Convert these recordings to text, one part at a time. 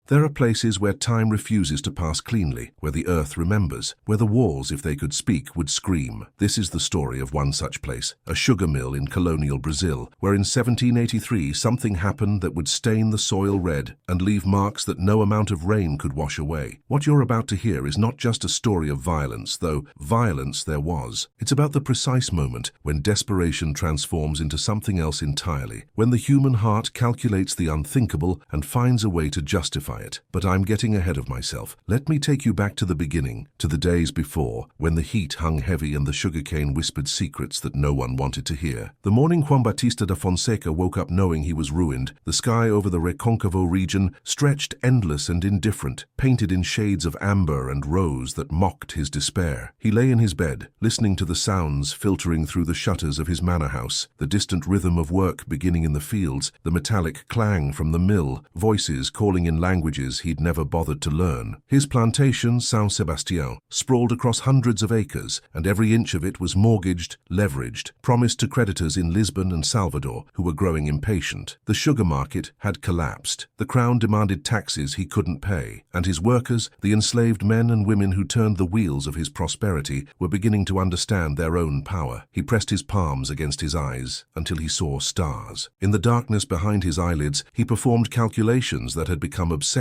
There are places where time refuses to pass cleanly, where the earth remembers, where the walls, if they could speak, would scream. This is the story of one such place, a sugar mill in colonial Brazil, where in 1783 something happened that would stain the soil red and leave marks that no amount of rain could wash away. What you're about to hear is not just a story of violence, though violence there was. It's about the precise moment when desperation transforms into something else entirely, when the human heart calculates the unthinkable and finds a way to justify it. But I'm getting ahead of myself. Let me take you back to the beginning, to the days before, when the heat hung heavy and the sugarcane whispered secrets that no one wanted to hear. The morning Juan Batista da Fonseca woke up knowing he was ruined, the sky over the Recôncavo region stretched endless and indifferent, painted in shades of amber and rose that mocked his despair. He lay in his bed, listening to the sounds filtering through the shutters of his manor house, the distant rhythm of work beginning in the fields, the metallic clang from the mill, voices calling in languages he'd never bothered to learn. His plantation, São Sebastião, sprawled across hundreds of acres, and every inch of it was mortgaged, leveraged, promised to creditors in Lisbon and Salvador who were growing impatient. The sugar market had collapsed. The crown demanded taxes he couldn't pay, and his workers, the enslaved men and women who turned the wheels of his prosperity, were beginning to understand their own power. He pressed his palms against his eyes until he saw stars. In the darkness behind his eyelids, he performed calculations that had become obsessive.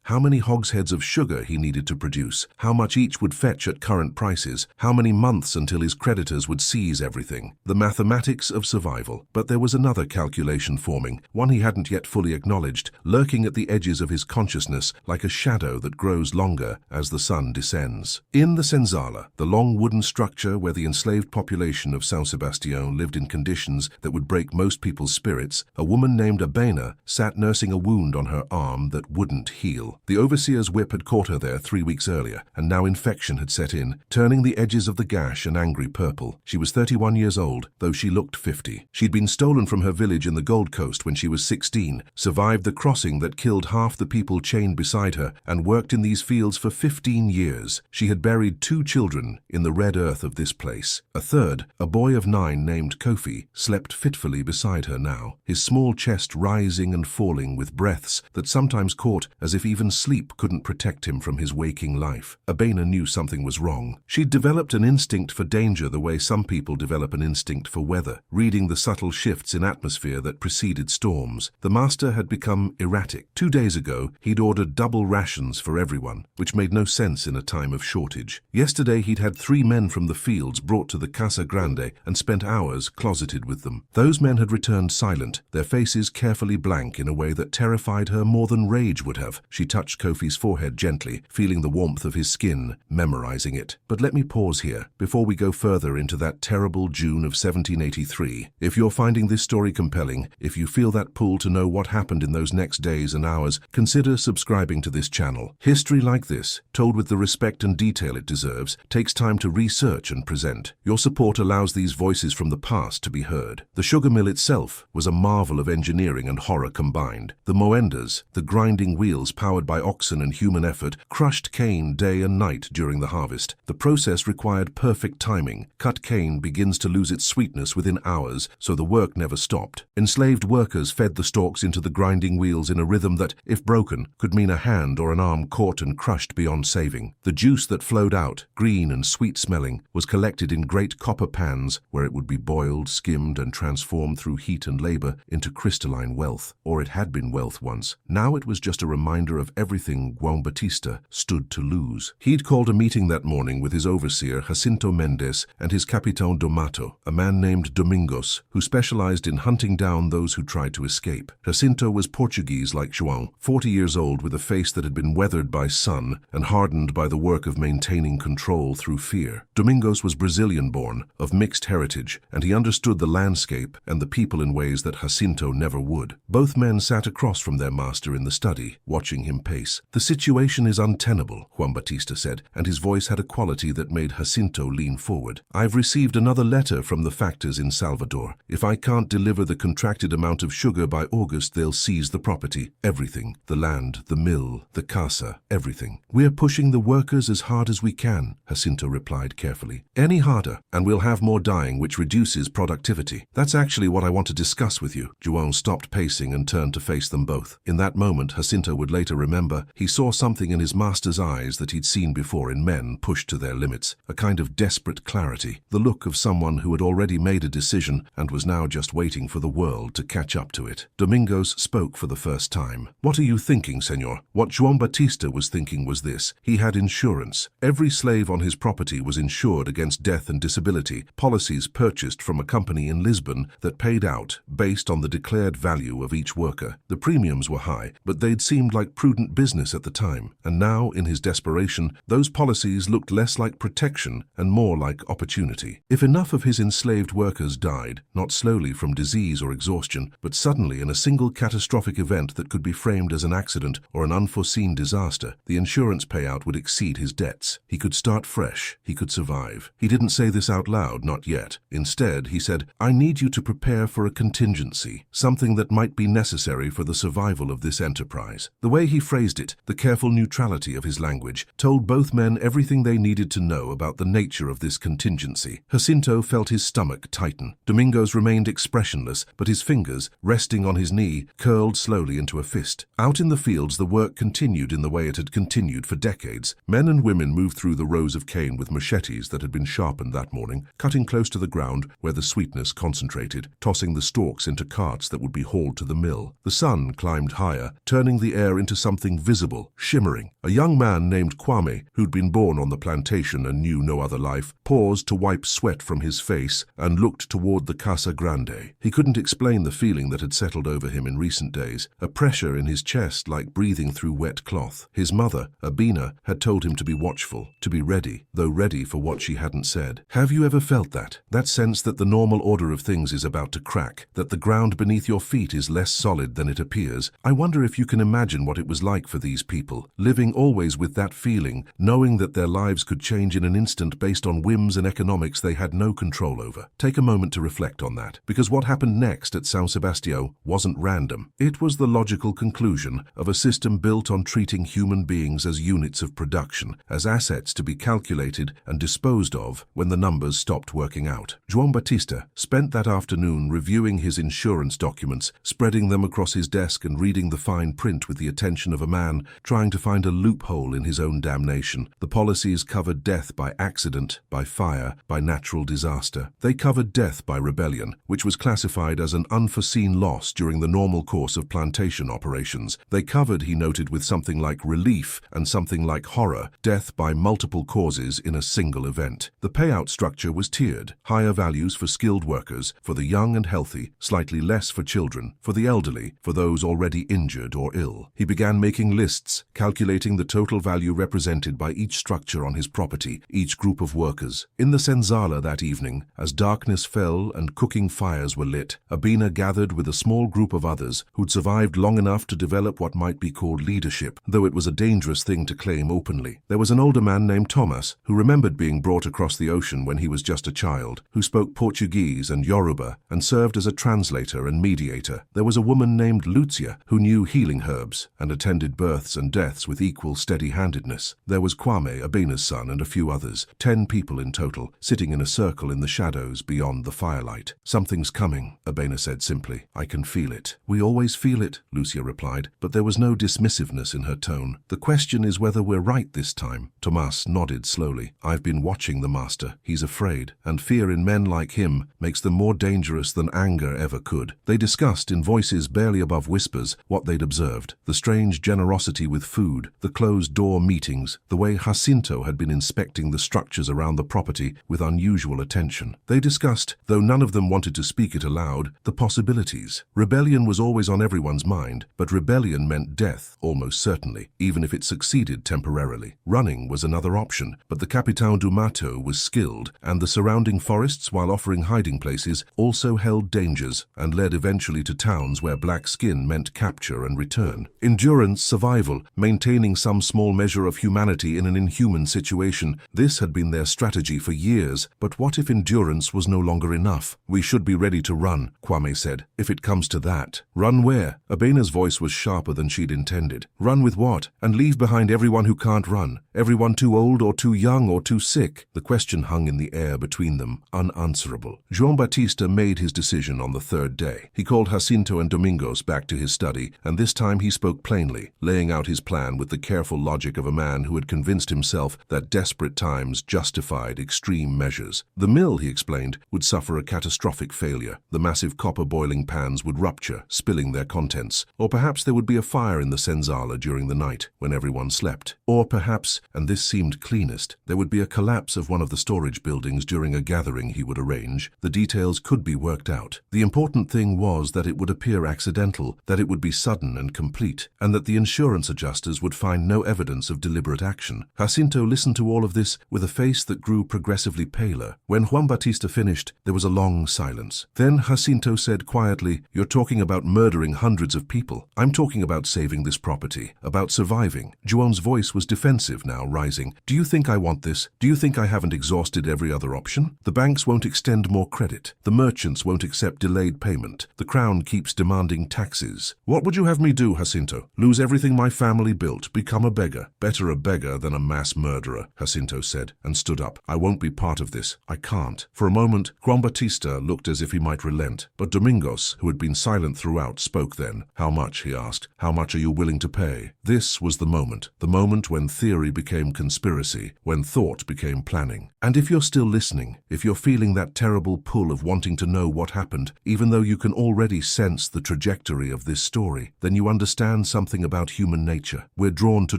How many hogsheads of sugar he needed to produce, how much each would fetch at current prices, how many months until his creditors would seize everything. The mathematics of survival. But there was another calculation forming, one he hadn't yet fully acknowledged, lurking at the edges of his consciousness like a shadow that grows longer as the sun descends. In the Senzala, the long wooden structure where the enslaved population of São Sebastião lived in conditions that would break most people's spirits, a woman named Abena sat nursing a wound on her arm that wouldn't heal. The overseer's whip had caught her there 3 weeks earlier, and now infection had set in, turning the edges of the gash an angry purple. She was 31 years old, though she looked 50. She'd been stolen from her village in the Gold Coast when she was 16, survived the crossing that killed half the people chained beside her, and worked in these fields for 15 years. She had buried 2 children in the red earth of this place. A third, a boy of 9 named Kofi, slept fitfully beside her now, his small chest rising and falling with breaths that sometimes caught as if even sleep couldn't protect him from his waking life. Abena knew something was wrong. She'd developed an instinct for danger the way some people develop an instinct for weather, reading the subtle shifts in atmosphere that preceded storms. The master had become erratic. 2 days ago, he'd ordered double rations for everyone, which made no sense in a time of shortage. Yesterday, he'd had 3 men from the fields brought to the Casa Grande and spent hours closeted with them. Those men had returned silent, their faces carefully blank in a way that terrified her more than rage would have. She touched Kofi's forehead gently, feeling the warmth of his skin, memorizing it. But let me pause here, before we go further into that terrible June of 1783. If you're finding this story compelling, if you feel that pull to know what happened in those next days and hours, consider subscribing to this channel. History like this, told with the respect and detail it deserves, takes time to research and present. Your support allows these voices from the past to be heard. The sugar mill itself was a marvel of engineering and horror combined. The moendas, the grinding wheels powered by oxen and human effort, crushed cane day and night during the harvest. The process required perfect timing. Cut cane begins to lose its sweetness within hours, so the work never stopped. Enslaved workers fed the stalks into the grinding wheels in a rhythm that, if broken, could mean a hand or an arm caught and crushed beyond saving. The juice that flowed out, green and sweet-smelling, was collected in great copper pans where it would be boiled, skimmed, and transformed through heat and labor into crystalline wealth. Or it had been wealth once. Now it was just a reminder of everything Juan Batista stood to lose. He'd called a meeting that morning with his overseer, Jacinto Mendes, and his Capitão do Mato, a man named Domingos, who specialized in hunting down those who tried to escape. Jacinto was Portuguese like João, 40 years old with a face that had been weathered by sun and hardened by the work of maintaining control through fear. Domingos was Brazilian-born, of mixed heritage, and he understood the landscape and the people in ways that Jacinto never would. Both men sat across from their master in the study, watching him pace. "The situation is untenable," Juan Batista said, and his voice had a quality that made Jacinto lean forward. "I've received another letter from the factors in Salvador. If I can't deliver the contracted amount of sugar by August, they'll seize the property. Everything. The land, the mill, the casa, everything. We're pushing the workers as hard as we can," Jacinto replied carefully. "Any harder, and we'll have more dying, which reduces productivity. That's actually what I want to discuss with you." João stopped pacing and turned to face them both. In that moment, Jacinto would later remember, he saw something in his master's eyes that he'd seen before in men pushed to their limits, a kind of desperate clarity, the look of someone who had already made a decision and was now just waiting for the world to catch up to it. Domingos spoke for the first time. "What are you thinking, senor?" What João Batista was thinking was this: he had insurance. Every slave on his property was insured against death and disability, policies purchased from a company in Lisbon that paid out based on the declared value of each worker. The premiums were high, but they'd seemed like prudent business at the time, and now, in his desperation, those policies looked less like protection and more like opportunity. If enough of his enslaved workers died, not slowly from disease or exhaustion, but suddenly in a single catastrophic event that could be framed as an accident or an unforeseen disaster, the insurance payout would exceed his debts. He could start fresh. He could survive. He didn't say this out loud, not yet. Instead, he said, "I need you to prepare for a contingency, something that might be necessary for the survival of this enterprise." The way he phrased it, the careful neutrality of his language, told both men everything they needed to know about the nature of this contingency. Jacinto felt his stomach tighten. Domingos remained expressionless, but his fingers, resting on his knee, curled slowly into a fist. Out in the fields, the work continued in the way it had continued for decades. Men and women moved through the rows of cane with machetes that had been sharpened that morning, cutting close to the ground where the sweetness concentrated, tossing the stalks into carts that would be hauled to the mill. The sun climbed higher, turning the air into something visible, shimmering. A young man named Kwame, who'd been born on the plantation and knew no other life, paused to wipe sweat from his face and looked toward the Casa Grande. He couldn't explain the feeling that had settled over him in recent days, a pressure in his chest like breathing through wet cloth. His mother, Abina, had told him to be watchful, to be ready, though ready for what she hadn't said. Have you ever felt that? That sense that the normal order of things is about to crack, that the ground beneath your feet is less solid than it appears? I wonder if you can imagine what it was like for these people, living always with that feeling, knowing that their lives could change in an instant based on whims and economics they had no control over. Take a moment to reflect on that, because what happened next at São Sebastião wasn't random. It was the logical conclusion of a system built on treating human beings as units of production, as assets to be calculated and disposed of when the numbers stopped working out. João Batista spent that afternoon reviewing his insurance documents, spreading them across his desk and reading the fine print with the attention of a man trying to find a loophole in his own damnation. The policies covered death by accident, by fire, by natural disaster. They covered death by rebellion, which was classified as an unforeseen loss during the normal course of plantation operations. They covered, he noted with something like relief and something like horror, death by multiple causes in a single event. The payout structure was tiered: higher values for skilled workers, for the young and healthy, slightly less for children, for the elderly, for those already injured or ill. He began making lists, calculating the total value represented by each structure on his property, each group of workers. In the Senzala that evening, as darkness fell and cooking fires were lit, Abina gathered with a small group of others who'd survived long enough to develop what might be called leadership, though it was a dangerous thing to claim openly. There was an older man named Thomas, who remembered being brought across the ocean when he was just a child, who spoke Portuguese and Yoruba and served as a translator and mediator. There was a woman named Lucia, who knew healing herbs and attended births and deaths with equal steady-handedness. There was Kwame, Abina's son, and a few others, 10 people in total, sitting in a circle in the shadows beyond the firelight. "Something's coming," Abina said simply. "I can feel it." "We always feel it," Lucia replied, but there was no dismissiveness in her tone. "The question is whether we're right this time." Tomas nodded slowly. "I've been watching the master. He's afraid, and fear in men like him makes them more dangerous than anger ever could." They discussed in voices barely above whispers what they'd observed: the strange generosity with food, the closed-door meetings, the way Jacinto had been inspecting the structures around the property with unusual attention. They discussed, though none of them wanted to speak it aloud, the possibilities. Rebellion was always on everyone's mind, but rebellion meant death, almost certainly, even if it succeeded temporarily. Running was another option, but the Capitão do Mato was skilled, and the surrounding forests, while offering hiding places, also held dangers and led eventually to towns where black skin meant capture and return. Endurance, survival, maintaining some small measure of humanity in an inhuman situation, this had been their strategy for years. But what if endurance was no longer enough? "We should be ready to run," Kwame said, "if it comes to that." "Run where?" Abina's voice was sharper than she'd intended. "Run with what? And leave behind everyone who can't run? Everyone too old or too young or too sick?" The question hung in the air between them, unanswerable. João Batista made his decision on the third day. He called Jacinto and Domingos back to his study, and this time he spoke spoke plainly, laying out his plan with the careful logic of a man who had convinced himself that desperate times justified extreme measures. The mill, he explained, would suffer a catastrophic failure. The massive copper boiling pans would rupture, spilling their contents. Or perhaps there would be a fire in the senzala during the night, when everyone slept. Or perhaps, and this seemed cleanest, there would be a collapse of one of the storage buildings during a gathering he would arrange. The details could be worked out. The important thing was that it would appear accidental, that it would be sudden and complete, and that the insurance adjusters would find no evidence of deliberate action. Jacinto listened to all of this with a face that grew progressively paler. When Juan Bautista finished, there was a long silence. Then Jacinto said quietly, "You're talking about murdering hundreds of people. I'm talking about saving this property, about surviving." João's voice was defensive now, rising. "Do you think I want this? Do you think I haven't exhausted every other option? The banks won't extend more credit. The merchants won't accept delayed payment. The crown keeps demanding taxes. What would you have me do, Jacinto? Lose everything my family built, become a beggar? Better a beggar than a mass murderer," Jacinto said, and stood up. "I won't be part of this. I can't." For a moment, Juan Bautista looked as if he might relent, but Domingos, who had been silent throughout, spoke then. "How much?" he asked. "How much are you willing to pay?" This was the moment when theory became conspiracy, when thought became planning. And if you're still listening, if you're feeling that terrible pull of wanting to know what happened, even though you can already sense the trajectory of this story, then you understand something about human nature. We're drawn to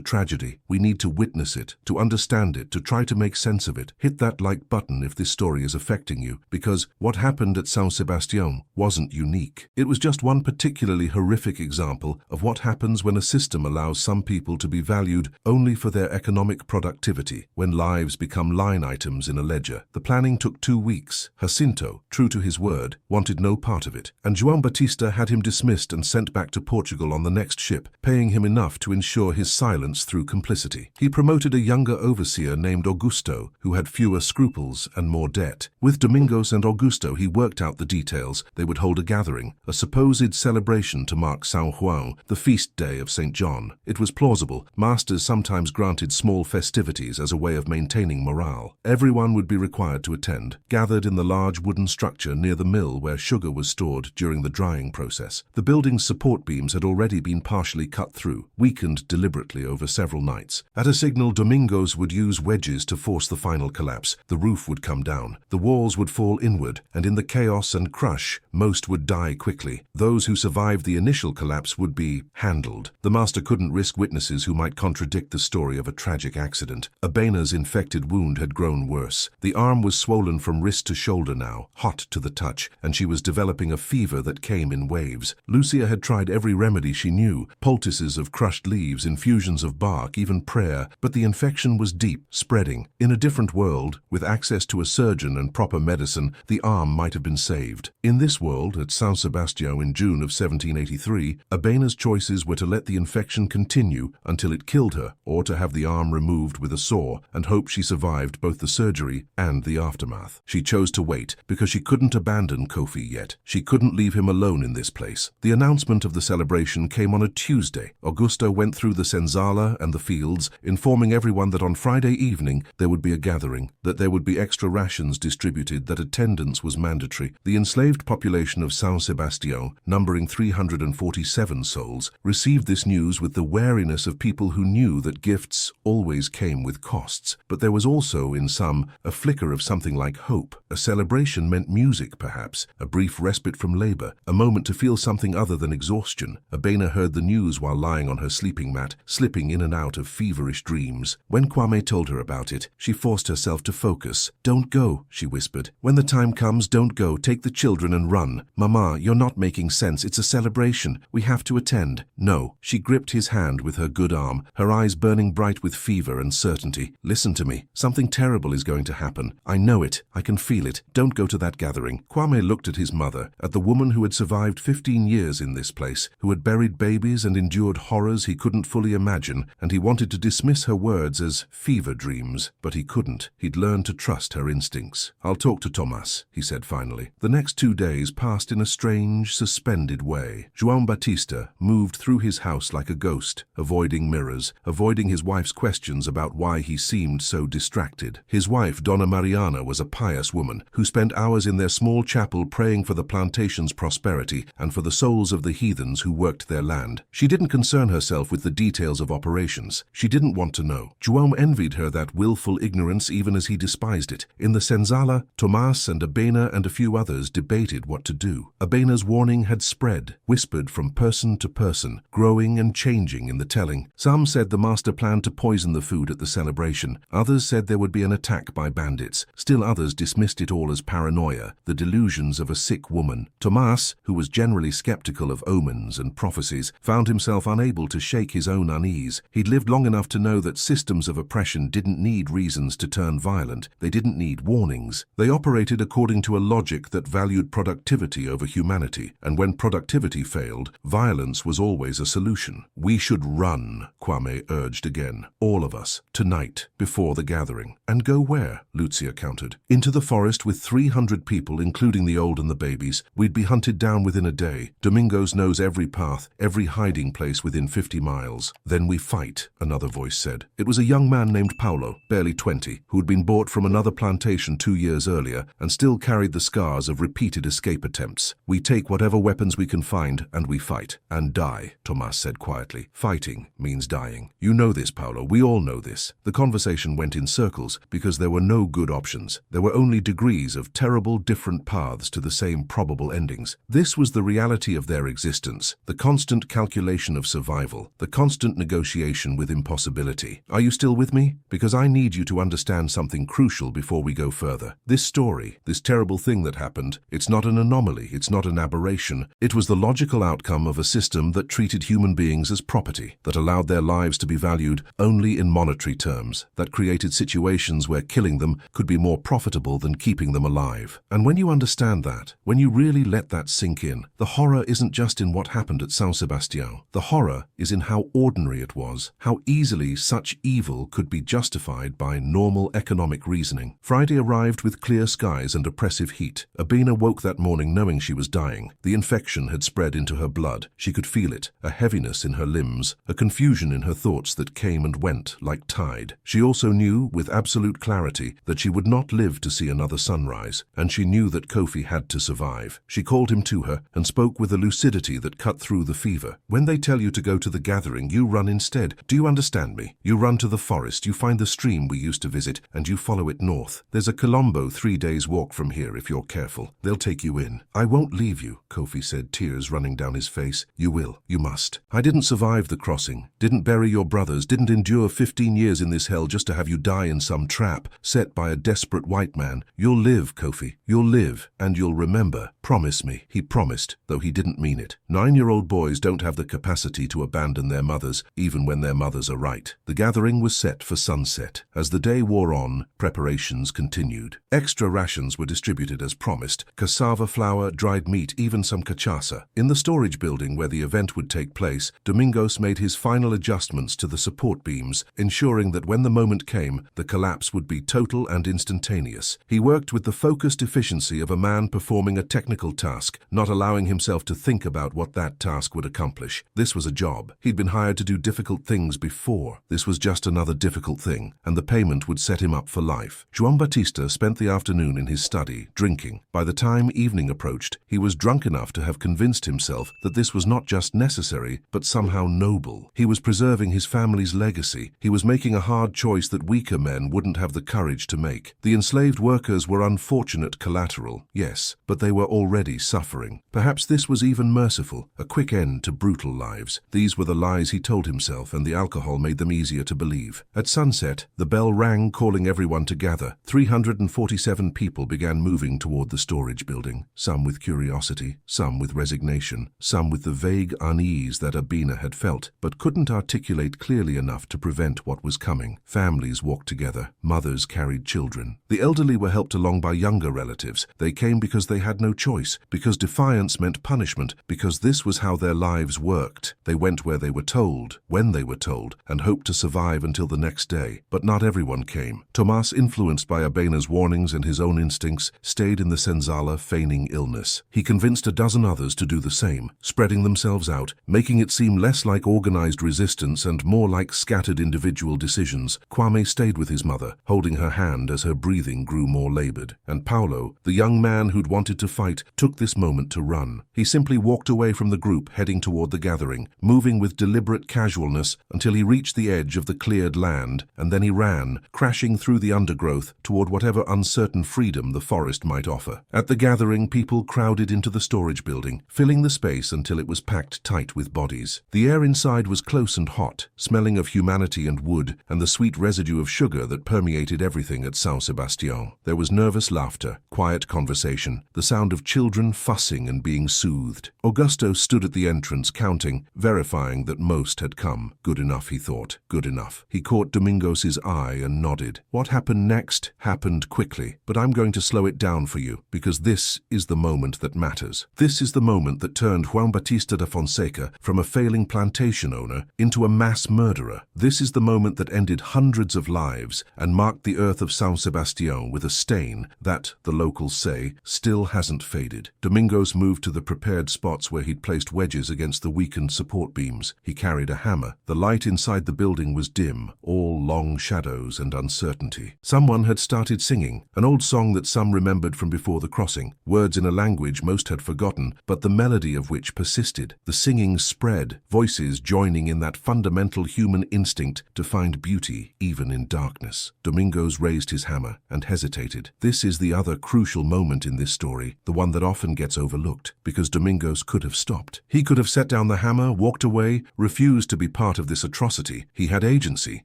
tragedy. We need to witness it, to understand it, to try to make sense of it. Hit that like button if this story is affecting you, because what happened at São Sebastião wasn't unique. It was just one particularly horrific example of what happens when a system allows some people to be valued only for their economic productivity, when lives become line items in a ledger. The planning took 2 weeks. Jacinto, true to his word, wanted no part of it, and João Bautista had him dismissed and sent back to Portugal on the next ship, paying him enough to ensure his silence through complicity. He promoted a younger overseer named Augusto, who had fewer scruples and more debt. With Domingos and Augusto, he worked out the details. They would hold a gathering, a supposed celebration to mark São João, the feast day of St. John. It was plausible. Masters sometimes granted small festivities as a way of maintaining morale. Everyone would be required to attend, gathered in the large wooden structure near the mill where sugar was stored during the drying process. The building's support beams had already been partially cut through, weakened deliberately over several nights. At a signal, Domingos would use wedges to force the final collapse. The roof would come down, the walls would fall inward, and in the chaos and crush, most would die quickly. Those who survived the initial collapse would be handled. The master couldn't risk witnesses who might contradict the story of a tragic accident. Abena's infected wound had grown worse. The arm was swollen from wrist to shoulder now, hot to the touch, and she was developing a fever that came in waves. Lucia had tried every remedy she knew, poultices of crushed leaves, infusions of bark, even prayer, but the infection was deep, spreading. In a different world, with access to a surgeon and proper medicine, the arm might have been saved. In this world, at São Sebastião in June of 1783, Abena's choices were to let the infection continue until it killed her, or to have the arm removed with a saw and hope she survived both the surgery and the aftermath. She chose to wait because she couldn't abandon Kofi yet. She couldn't leave him alone in this place. The announcement of the celebration came on a Tuesday. Augusto went through the senzala and the fields, informing everyone that on Friday evening there would be a gathering, that there would be extra rations distributed, that attendance was mandatory. The enslaved population of São Sebastião, numbering 347 souls, received this news with the wariness of people who knew that gifts always came with costs. But there was also, in some, a flicker of something like hope. A celebration meant music, perhaps, a brief respite from labor, a moment to feel something other than exhaustion. Abena heard the news while lying on her sleeping mat, slipping in and out of feverish dreams. When Kwame told her about it, she forced herself to focus. "Don't go," she whispered. "When the time comes, don't go. Take the children and run. Mama, you're not making sense. It's a celebration. We have to attend." "No." She gripped his hand with her good arm, her eyes burning bright with fever and certainty. "Listen to me. Something terrible is going to happen. I know it. I can feel it. Don't go to that gathering." Kwame looked at his mother, at the woman who had survived 15 years in this place, who had buried babies and endured horrors he couldn't fully imagine, and he wanted to dismiss her words as fever dreams, but he couldn't. He'd learned to trust her instincts. "I'll talk to Tomás," he said finally. The next 2 days passed in a strange, suspended way. João Bautista moved through his house like a ghost, avoiding mirrors, avoiding his wife's questions about why he seemed so distracted. His wife, Dona Mariana, was a pious woman who spent hours in their small chapel praying for the plantation's prosperity and for the souls of the heathens who worked their land. hand. She didn't concern herself with the details of operations. She didn't want to know. João envied her that willful ignorance even as he despised it. In the senzala, Tomás and Abena and a few others debated what to do. Abena's warning had spread, whispered from person to person, growing and changing in the telling. Some said the master planned to poison the food at the celebration. Others said there would be an attack by bandits. Still others dismissed it all as paranoia, the delusions of a sick woman. Tomás, who was generally skeptical of omens and prophecies, found himself unable to shake his own unease. He'd lived long enough to know that systems of oppression didn't need reasons to turn violent. They didn't need warnings. They operated according to a logic that valued productivity over humanity, and when productivity failed, violence was always a solution. "We should run," Kwame urged again. "All of us, tonight, before the gathering." "And go where?" Lucia countered. "Into the forest with 300 people, including the old and the babies. We'd be hunted down within a day. Domingos knows every path, every hiding place within 50 miles. Then we fight," another voice said. It was a young man named Paulo, barely 20, who'd been bought from another plantation 2 years earlier and still carried the scars of repeated escape attempts. "We take whatever weapons we can find and we fight. And die," Tomás said quietly. "Fighting means dying. You know this, Paulo. We all know this." The conversation went in circles because there were no good options. There were only degrees of terrible different paths to the same probable endings. This was the reality of their existence, the constant calculation of survival, the constant negotiation with impossibility. Are you still with me? Because I need you to understand something crucial before we go further. This story, this terrible thing that happened, it's not an anomaly, it's not an aberration. It was the logical outcome of a system that treated human beings as property, that allowed their lives to be valued only in monetary terms, that created situations where killing them could be more profitable than keeping them alive. And when you understand that, when you really let that sink in, the horror isn't just in what happened at São Sebastião. The horror is in how ordinary it was, how easily such evil could be justified by normal economic reasoning. Friday arrived with clear skies and oppressive heat. Abena woke that morning knowing she was dying. The infection had spread into her blood. She could feel it, a heaviness in her limbs, a confusion in her thoughts that came and went like tide. She also knew, with absolute clarity, that she would not live to see another sunrise, and she knew that Kofi had to survive. She called him to her and spoke with a lucidity that cut through the fever. "When they tell you to go to the gathering, you run instead. Do you understand me? You run to the forest, you find the stream we used to visit, and you follow it north. There's a Colombo 3 days' walk from here if you're careful. They'll take you in." "I won't leave you," Kofi said, tears running down his face. "You will. You must. I didn't survive the crossing, didn't bury your brothers, didn't endure 15 years in this hell just to have you die in some trap set by a desperate white man. You'll live, Kofi. You'll live, and you'll remember. Promise me." He promised, though he didn't mean it. 9-year-old boys don't have the capacity to abandon their mothers, even when their mothers are right. The gathering was set for sunset. As the day wore on, preparations continued. Extra rations were distributed as promised: cassava flour, dried meat, even some cachaça. In the storage building where the event would take place, Domingos made his final adjustments to the support beams, ensuring that when the moment came, the collapse would be total and instantaneous. He worked with the focused efficiency of a man performing a technical task, not allowing himself to think about what that task would accomplish. This was a job. He'd been hired to do difficult things before. This was just another difficult thing, and the payment would set him up for life. João Batista spent the afternoon in his study, drinking. By the time evening approached, he was drunk enough to have convinced himself that this was not just necessary, but somehow noble. He was preserving his family's legacy. He was making a hard choice that weaker men wouldn't have the courage to make. The enslaved workers were unfortunate collateral, yes, but they were already suffering. Perhaps this was even merciful, a quick end to brutal lives. These were the lies he told himself, and the alcohol made them easier to believe. At sunset, the bell rang, calling everyone to gather. 347 people began moving toward the storage building, some with curiosity, some with resignation, some with the vague unease that Abena had felt, but couldn't articulate clearly enough to prevent what was coming. Families walked together. Mothers carried children. The elderly were helped along by younger relatives. They came because they had no choice, because defiance meant punishment, because this was how their lives worked. They went where they were told, when they were told, and hoped to survive until the next day. But not everyone came. Tomás, influenced by Abena's warnings and his own instincts, stayed in the senzala feigning illness. He convinced a dozen others to do the same, spreading themselves out, making it seem less like organized resistance and more like scattered individual decisions. Kwame stayed with his mother, holding her hand as her breathing grew more labored. And Paulo, the young man who'd wanted to fight, took this moment to run. He simply walked away from the group, heading toward the gathering, moving with deliberate casualness until he reached the edge of the cleared land, and then he ran, crashing through the undergrowth toward whatever uncertain freedom the forest might offer. At the gathering, people crowded into the storage building, filling the space until it was packed tight with bodies. The air inside was close and hot, smelling of humanity and wood, and the sweet residue of sugar that permeated everything at Saint Sebastian. There was nervous laughter, quiet conversation, the sound of children fussing and being soothed. Augusto stood at the entrance, counting, verifying that most had come. Good enough, he thought. Good enough. He caught Domingos's eye and nodded. What happened next happened quickly, but I'm going to slow it down for you, because this is the moment that matters. This is the moment that turned Juan Batista da Fonseca from a failing plantation owner into a mass murderer. This is the moment that ended hundreds of lives and marked the earth of Saint Sebastian with a stain that, the locals say, still hasn't faded. Domingos moved to the prepared spots where he'd placed wedges against the weakened support beams. He carried a hammer. The light inside the building was dim, all long shadows and uncertainty. Someone had started singing, an old song that some remembered from before the crossing, words in a language most had forgotten, but the melody of which persisted. The singing spread, voices joining in that fundamental human instinct to find beauty even in darkness. Domingos raised his hammer and hesitated. This is the other crucial moment in this story, the one that often gets overlooked, because Domingos could have stopped. He could have set down the hammer, walked away, refused to be part of this atrocity. He had agency,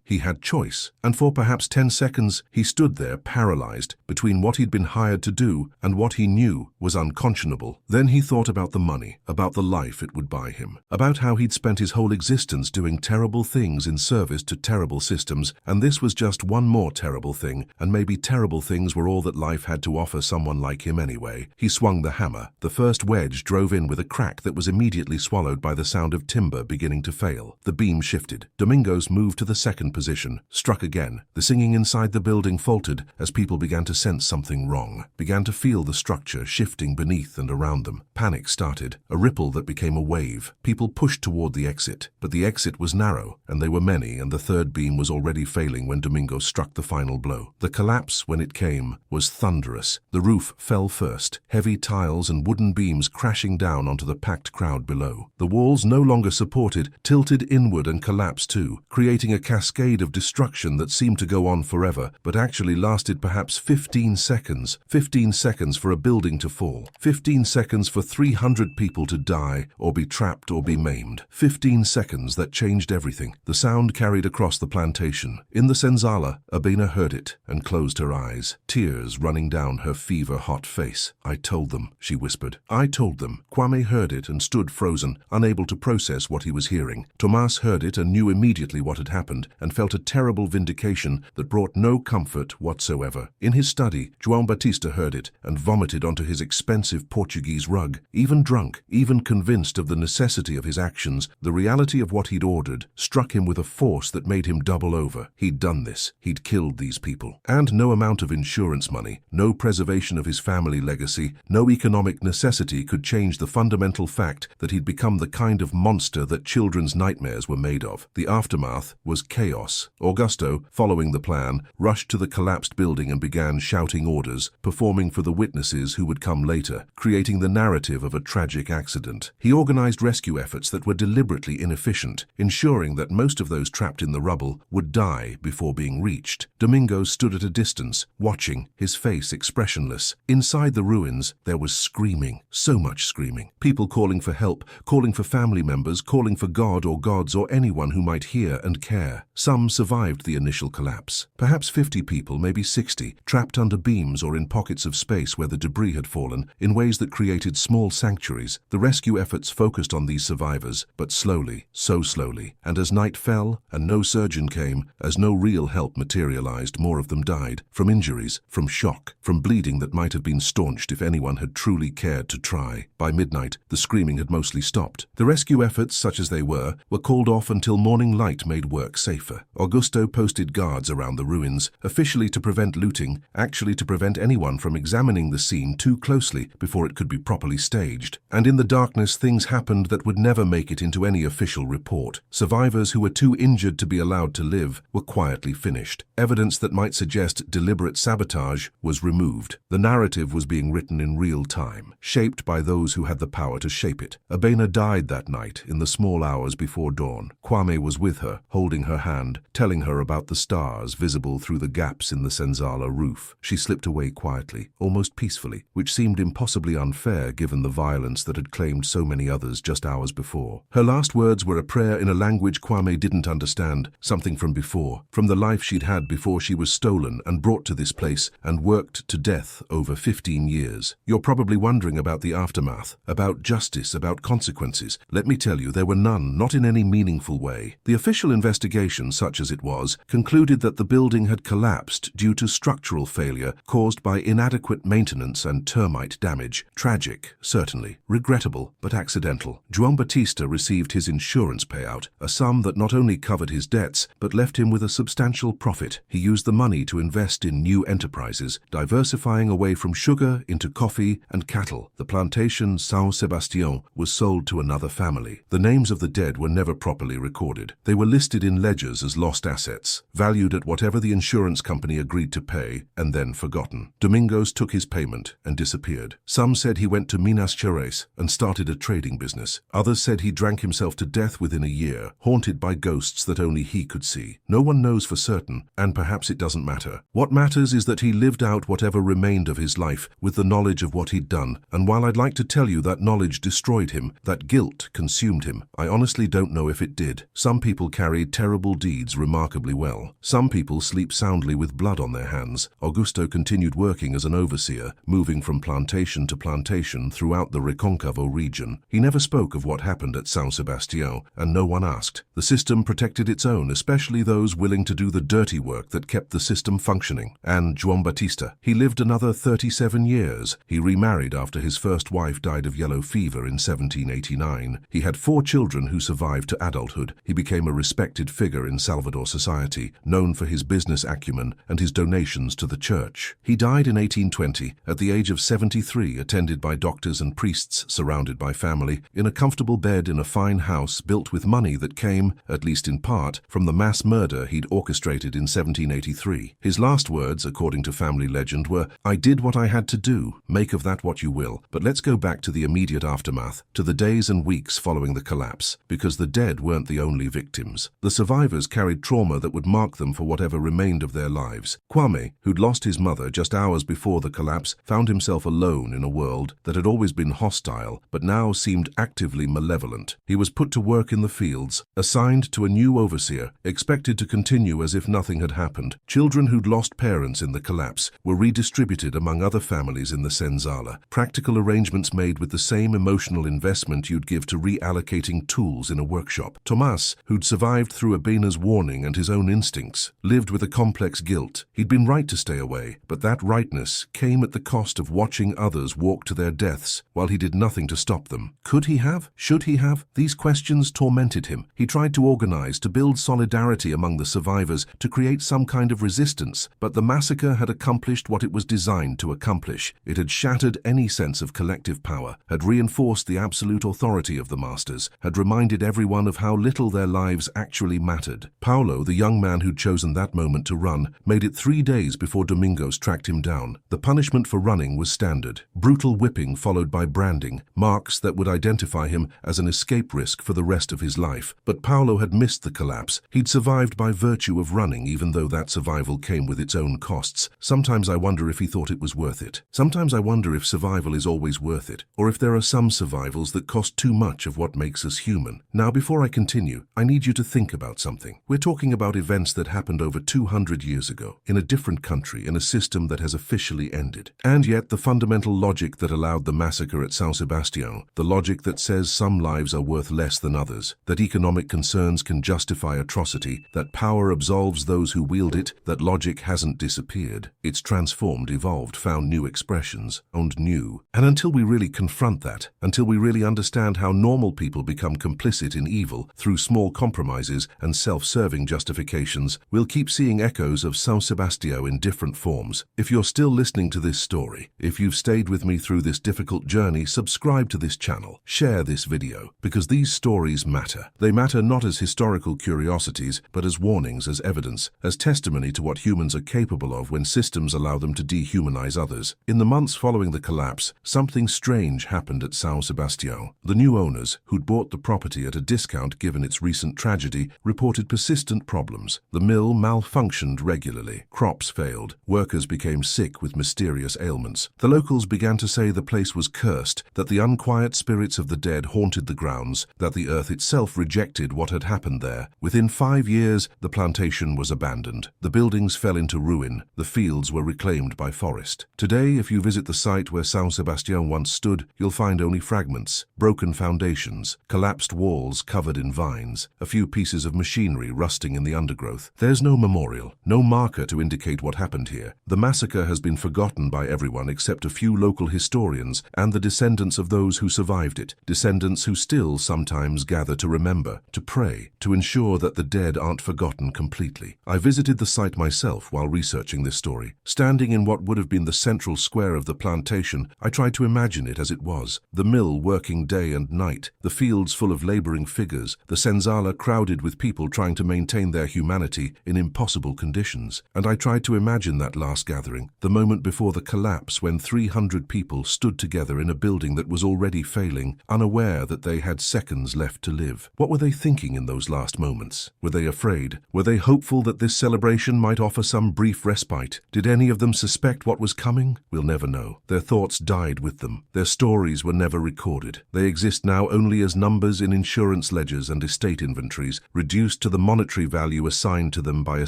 he had choice, and for perhaps 10 seconds he stood there paralyzed between what he'd been hired to do and what he knew was unconscionable. Then he thought about the money, about the life it would buy him, about how he'd spent his whole existence doing terrible things in service to terrible systems, and this was just one more terrible thing, and maybe terrible things were all that life had to offer someone like him anyway. He swung the hammer. The first wedge drove in with a crack that was immediately swallowed by the sound of timber beginning to fail. The beam shifted. Domingos moved to the second position, struck again. The singing inside the building faltered as people began to sense something wrong, began to feel the structure shifting beneath and around them. Panic started, a ripple that became a wave. People pushed toward the exit, but the exit was narrow, and they were many, and the third beam was already failing when Domingos struck the final blow. The collapse, when it came, was thunderous. The roof fell first, heavy tiles and wooden beams crashing down onto the packed crowd below. The walls, no longer supported, tilted inward and collapsed too, creating a cascade of destruction that seemed to go on forever, but actually lasted perhaps 15 seconds. 15 seconds for a building to fall. 15 seconds for 300 people to die, or be trapped or be maimed. 15 seconds that changed everything. The sound carried across the plantation. In the senzala, Abena heard it and closed her eyes, tears running down her fever-hot face. "I told them," she whispered. "I told them." Kwame heard it and stood frozen, unable to process what he was hearing. Tomas heard it and knew immediately what had happened, and felt a terrible vindication that brought no comfort whatsoever. In his study, João Batista heard it and vomited onto his expensive Portuguese rug. Even drunk, even convinced of the necessity of his actions, the reality of what he'd ordered struck him with a force that made him double over. He'd done this. He'd killed these people. And no amount of insurance money, no preservation of his family legacy, no economic necessity could change the fundamental fact that he'd become the kind of monster that children's nightmares were made of. The aftermath was chaos. Augusto, following the plan, rushed to the collapsed building and began shouting orders, performing for the witnesses who would come later, creating the narrative of a tragic accident. He organized rescue efforts that were deliberately inefficient, ensuring that most of those trapped in the rubble would die before being reached. Domingos stood at a distance, watching, his face expressionless. Inside the ruins, there was screaming, so much screaming. People calling for help, calling for family members, calling for God or gods or anyone who might hear and care. Some survived the initial collapse. Perhaps 50 people, maybe 60, trapped under beams or in pockets of space where the debris had fallen, in ways that created small sanctuaries. The rescue efforts focused on these survivors, but slowly, so slowly. And as night fell, and no surgeon came, as no real help materialized, more of them died. From injuries, from shock, from bleeding that might have been staunched if anyone had truly cared to try. By midnight, the screaming had mostly stopped. The rescue efforts, such as they were called off until morning light made work safer. Augusto posted guards around the ruins, officially to prevent looting, actually to prevent anyone from examining the scene too closely before it could be properly staged. And in the darkness, things happened that would never make it into any official report. Survivors who were too injured to be allowed to live were quietly finished. Evidence that might suggest deliberate sabotage was removed. The narrative was being written in real time, shaped by those who had the power to shape it. Abena died died that night in the small hours before dawn. Kwame was with her, holding her hand, telling her about the stars visible through the gaps in the Senzala roof. She slipped away quietly, almost peacefully, which seemed impossibly unfair given the violence that had claimed so many others just hours before. Her last words were a prayer in a language Kwame didn't understand, something from before, from the life she'd had before she was stolen and brought to this place and worked to death over 15 years. You're probably wondering about the aftermath, about justice, about consequences. Let me tell you, there were none, not in any meaningful way. The official investigation, such as it was, concluded that the building had collapsed due to structural failure caused by inadequate maintenance and termite damage. Tragic, certainly. Regrettable, but accidental. João Batista received his insurance payout, a sum that not only covered his debts, but left him with a substantial profit. He used the money to invest in new enterprises, diversifying away from sugar into coffee and cattle. The plantation São Sebastião was sold to another family. The names of the dead were never properly recorded. They were listed in ledgers as lost assets, valued at whatever the insurance company agreed to pay, and then forgotten. Domingos took his payment and disappeared. Some said he went to Minas Gerais and started a trading business. Others said he drank himself to death within a year, haunted by ghosts that only he could see. No one knows for certain, and perhaps it doesn't matter. What matters is that he lived out whatever remained of his life with the knowledge of what he'd done, and while I'd like to tell you that knowledge destroyed him, that guilt consumed him, I honestly don't know if it did. Some people carry terrible deeds remarkably well. Some people sleep soundly with blood on their hands. Augusto continued working as an overseer, moving from plantation to plantation throughout the Reconcavo region. He never spoke of what happened at São Sebastião, and no one asked. The system protected its own, especially those willing to do the dirty work that kept the system functioning. And João Batista, he lived another 37 years. He remarried after his first wife died of yellow fever in 1789. He had 4 children who survived to adulthood. He became a respected figure in Salvador society, known for his business acumen and his donations to the church. He died in 1820, at the age of 73, attended by doctors and priests, surrounded by family, in a comfortable bed in a fine house built with money that came, at least in part, from the mass murder he'd orchestrated in 1783. His last words, according to family legend, were, "I did what I had to do, make of that what you will." But let's go back to the immediate aftermath, to the days and weeks following the collapse, because the dead weren't the only victims. The survivors carried trauma that would mark them for whatever remained of their lives. Kwame, who'd lost his mother just hours before the collapse, found himself alone in a world that had always been hostile, but now seemed actively malevolent. He was put to work in the fields, assigned to a new overseer, expected to continue as if nothing had happened. Children who'd lost parents in the collapse were redistributed among other families in the Senzala. Practical arrangements made with the same emotional investment you'd give to reallocating tools in a workshop. Tomas, who'd survived through Abina's warning and his own instincts, lived with a complex guilt. He'd been right to stay away, but that rightness came at the cost of watching others walk to their deaths while he did nothing to stop them. Could he have? Should he have? These questions tormented him. He tried to organize, to build solidarity among the survivors, to create some kind of resistance, but the massacre had accomplished what it was designed to accomplish. It had shattered any sense of collective power, had reinforced the absolute authority of the masters, had reminded everyone of how little their lives actually mattered. Paulo, the young man who'd chosen that moment to run, made it 3 days before Domingos tracked him down. The punishment for running was standard. Brutal whipping followed by branding, marks that would identify him as an escape risk for the rest of his life. But Paulo had missed the collapse. He'd survived by virtue of running, even though that survival came with its own costs. Sometimes I wonder if he thought it was worth it. Sometimes I wonder if survival is always worth it, or if there are some survivals that cost too much of what makes us human. Now, before I continue, I need you to think about something. We're talking about events that happened over 200 years ago, in a different country, in a system that has officially ended. And yet, the fundamental logic that allowed the massacre at São Sebastião, the logic that says some lives are worth less than others, that economic concerns can justify atrocity, that power absolves those who wield it, that logic hasn't disappeared. It's transformed, evolved, found new expressions, owned new. And until we really confront that, until we really understand how normal people become complicit in evil through small compromises and self-serving justifications, we'll keep seeing echoes of São Sebastião in different forms. If you're still listening to this story, if you've stayed with me through this difficult journey, subscribe to this channel, share this video, because these stories matter. They matter not as historical curiosities, but as warnings, as evidence, as testimony to what humans are capable of when systems allow them to dehumanize others. In the months following the collapse, something strange happened at São Sebastião. The new new owners, who'd bought the property at a discount given its recent tragedy, reported persistent problems. The mill malfunctioned regularly, crops failed, workers became sick with mysterious ailments. The locals began to say the place was cursed, that the unquiet spirits of the dead haunted the grounds, that the earth itself rejected what had happened there. Within 5 years, the plantation was abandoned. The buildings fell into ruin. The fields were reclaimed by forest. Today, if you visit the site where São Sebastião once stood, you'll find only fragments, broken foundations, collapsed walls covered in vines, a few pieces of machinery rusting in the undergrowth. There's no memorial, no marker to indicate what happened here. The massacre has been forgotten by everyone except a few local historians and the descendants of those who survived it, descendants who still sometimes gather to remember, to pray, to ensure that the dead aren't forgotten completely. I visited the site myself while researching this story. Standing in what would have been the central square of the plantation, I tried to imagine it as it was. The mill working day and night, the fields full of laboring figures, the senzala crowded with people trying to maintain their humanity in impossible conditions. And I tried to imagine that last gathering, the moment before the collapse when 300 people stood together in a building that was already failing, unaware that they had seconds left to live. What were they thinking in those last moments? Were they afraid? Were they hopeful that this celebration might offer some brief respite? Did any of them suspect what was coming? We'll never know. Their thoughts died with them. Their stories were never recorded. They exist now only as numbers in insurance ledgers and estate inventories, reduced to the monetary value assigned to them by a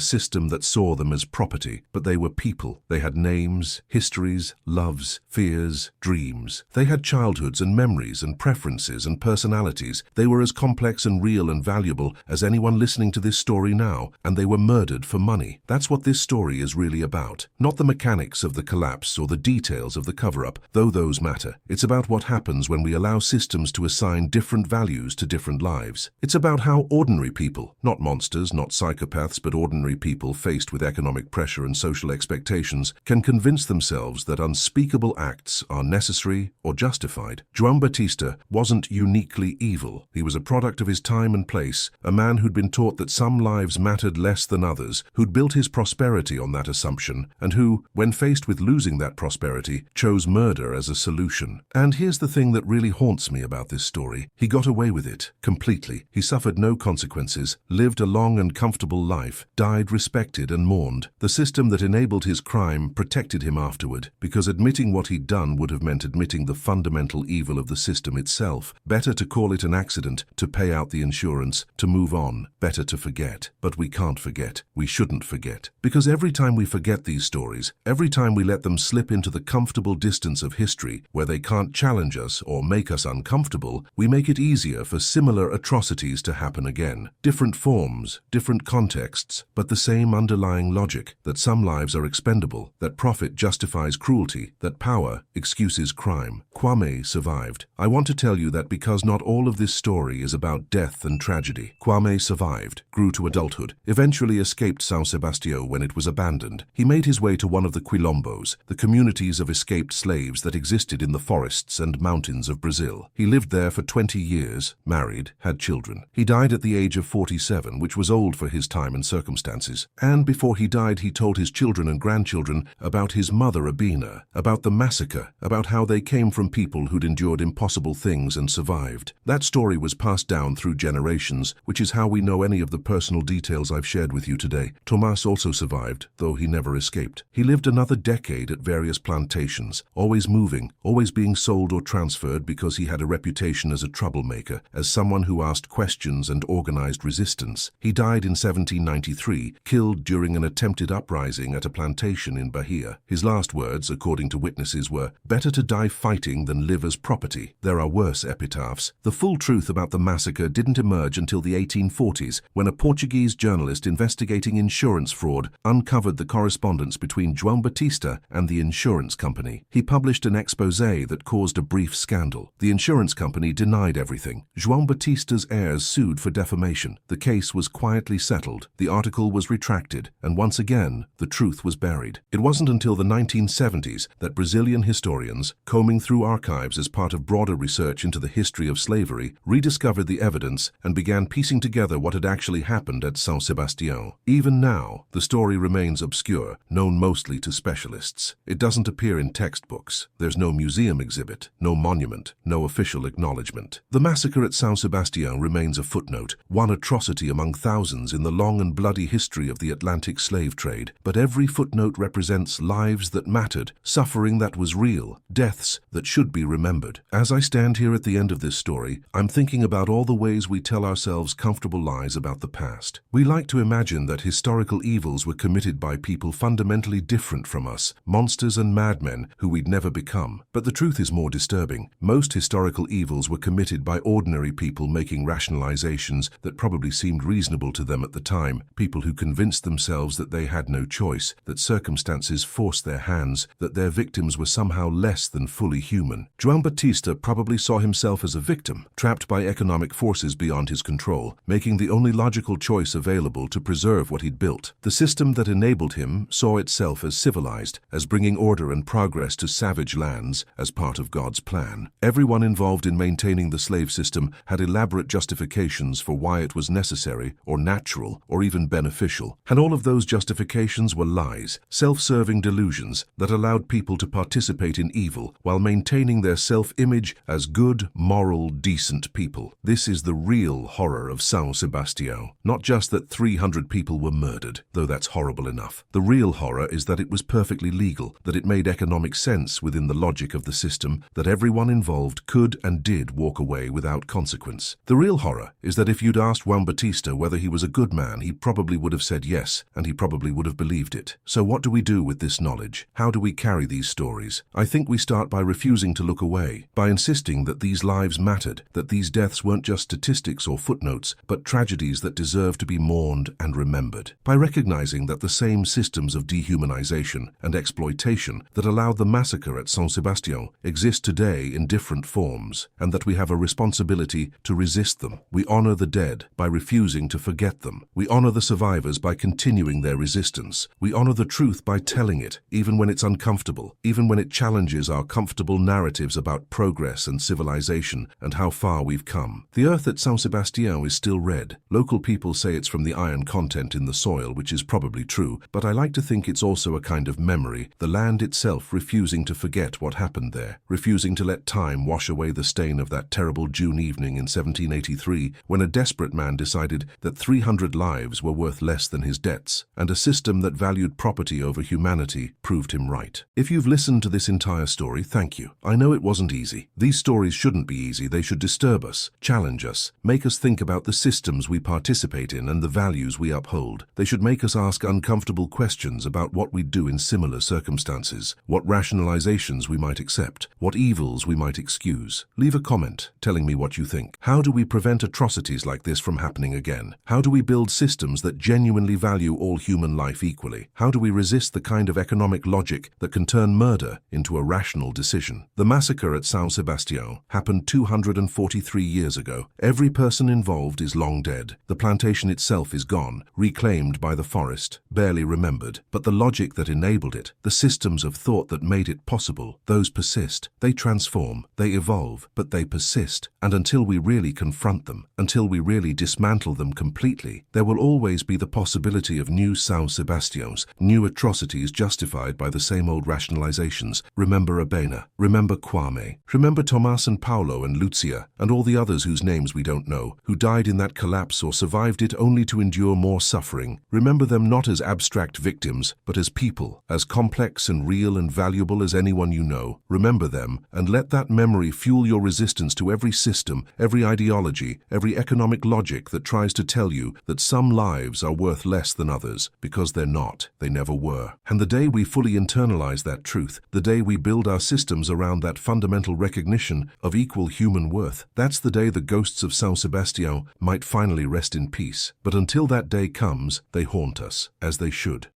system that saw them as property. But they were people. They had names, histories, loves, fears, dreams. They had childhoods and memories and preferences and personalities. They were as complex and real and valuable as anyone listening to this story now, and they were murdered for money. That's what this story is really about. Not the mechanics of the collapse or the details of the cover-up, though those matter. It's about what happens when we allow systems to assign different values to different lives. It's about how ordinary people, not monsters, not psychopaths, but ordinary people faced with economic pressure and social expectations, can convince themselves that unspeakable acts are necessary or justified. João Batista wasn't uniquely evil. He was a product of his time and place, a man who'd been taught that some lives mattered less than others, who'd built his prosperity on that assumption, and who, when faced with losing that prosperity, chose murder as a solution. And here's the thing that really haunts me about this story. He got away with it, completely. He suffered no consequences, lived a long and comfortable life, died respected and mourned. The system that enabled his crime protected him afterward, because admitting what he'd done would have meant admitting the fundamental evil of the system itself. Better to call it an accident, to pay out the insurance, to move on. Better to forget. But we can't forget. We shouldn't forget. Because every time we forget these stories, every time we let them slip into the comfortable distance of history, where they can't challenge us or make us uncomfortable, we make it easier for similar atrocities to happen again. Different forms, different contexts, but the same underlying logic, that some lives are expendable, that profit justifies cruelty, that power excuses crime. Kwame survived. I want to tell you that because not all of this story is about death and tragedy. Kwame survived, grew to adulthood, eventually escaped São Sebastião when it was abandoned. He made his way to one of the quilombos, the communities of escaped slaves that existed in the forests and mountains of Brazil. He lived there for 20 years, married, had children. He died at the age of 47, which was old for his time and circumstances. And before he died, he told his children and grandchildren about his mother Abina, about the massacre, about how they came from people who'd endured impossible things and survived. That story was passed down through generations, which is how we know any of the personal details I've shared with you today. Tomás also survived, though he never escaped. He lived another decade at various plantations, always moving, always being sold or transferred because he had a reputation as a troublemaker, as someone who asked questions and organized resistance. He died in 1793, killed during an attempted uprising at a plantation in Bahia. His last words, according to witnesses, were, "Better to die fighting than live as property." There are worse epitaphs. The full truth about the massacre didn't emerge until the 1840s, when a Portuguese journalist investigating insurance fraud uncovered the correspondence between João Batista and the insurance company. He published an exposé that caused a brief scandal. The insurance company denied everything. João Batista's heirs sued for defamation. The case was quietly settled. The article was retracted, and once again, the truth was buried. It wasn't until the 1970s that Brazilian historians, combing through archives as part of broader research into the history of slavery, rediscovered the evidence and began piecing together what had actually happened at São Sebastião. Even now, the story remains obscure, known mostly to specialists. It doesn't appear in textbooks. There's no museum exhibit, no monument, no official acknowledgement. acknowledgement. The massacre at São Sebastião remains a footnote, one atrocity among thousands in the long and bloody history of the Atlantic slave trade, but every footnote represents lives that mattered, suffering that was real, deaths that should be remembered. As I stand here at the end of this story, I'm thinking about all the ways we tell ourselves comfortable lies about the past. We like to imagine that historical evils were committed by people fundamentally different from us, monsters and madmen who we'd never become. But the truth is more disturbing. Most historical evils were committed by ordinary people making rationalizations that probably seemed reasonable to them at the time, people who convinced themselves that they had no choice, that circumstances forced their hands, that their victims were somehow less than fully human. João Batista probably saw himself as a victim, trapped by economic forces beyond his control, making the only logical choice available to preserve what he'd built. The system that enabled him saw itself as civilized, as bringing order and progress to savage lands, as part of God's plan. Everyone involved in maintaining the slave system had elaborate justifications for why it was necessary, or natural, or even beneficial. And all of those justifications were lies, self-serving delusions that allowed people to participate in evil while maintaining their self-image as good, moral, decent people. This is the real horror of São Sebastião. Not just that 300 people were murdered, though that's horrible enough. The real horror is that it was perfectly legal, that it made economic sense within the logic of the system, that everyone involved could and did walk away without consequence. The real horror is that if you'd asked João Batista whether he was a good man, he probably would have said yes, and he probably would have believed it. So what do we do with this knowledge? How do we carry these stories? I think we start by refusing to look away, by insisting that these lives mattered, that these deaths weren't just statistics or footnotes, but tragedies that deserve to be mourned and remembered. By recognizing that the same systems of dehumanization and exploitation that allowed the massacre at São Sebastião exist today in different forms, and that we have a responsibility to resist them. We honor the dead by refusing to forget them. We honor the survivors by continuing their resistance. We honor the truth by telling it, even when it's uncomfortable, even when it challenges our comfortable narratives about progress and civilization and how far we've come. The earth at São Sebastião is still red. Local people say it's from the iron content in the soil, which is probably true, but I like to think it's also a kind of memory, the land itself refusing to forget what happened there, refusing to let time wash away the stain of that terrible June evening in 1783, when a desperate man decided that 300 lives were worth less than his debts, and a system that valued property over humanity proved him right. If you've listened to this entire story, thank you. I know it wasn't easy. These stories shouldn't be easy. They should disturb us, challenge us, make us think about the systems we participate in and the values we uphold. They should make us ask uncomfortable questions about what we'd do in similar circumstances, what rationalizations we might accept, what evils we might excuse. Leave a comment telling me what you think. How do we prevent atrocities like this from happening again? How do we build systems that genuinely value all human life equally? How do we resist the kind of economic logic that can turn murder into a rational decision? The massacre at São Sebastião happened 243 years ago. Every person involved is long dead. The plantation itself is gone, reclaimed by the forest, barely remembered. But the logic that enabled it, the systems of thought that made it possible, those persist. They transform, they evolve, but they persist. And until we really confront them, until we really dismantle them completely, there will always be the possibility of new São Sebastiãos, new atrocities justified by the same old rationalizations. Remember Abena, remember Kwame, remember Tomás and Paulo and Lucia, and all the others whose names we don't know, who died in that collapse or survived it only to endure more suffering. Remember them not as abstract victims, but as people, as complex and real and valuable as anyone you know. Remember them, and let that memory fuel your resistance to every system, every ideology, every economic logic that tries to tell you that some lives are worth less than others, because they're not. They never were. And the day we fully internalize that truth, the day we build our systems around that fundamental recognition of equal human worth, that's the day the ghosts of São Sebastião might finally rest in peace. But until that day comes, they haunt us, as they should.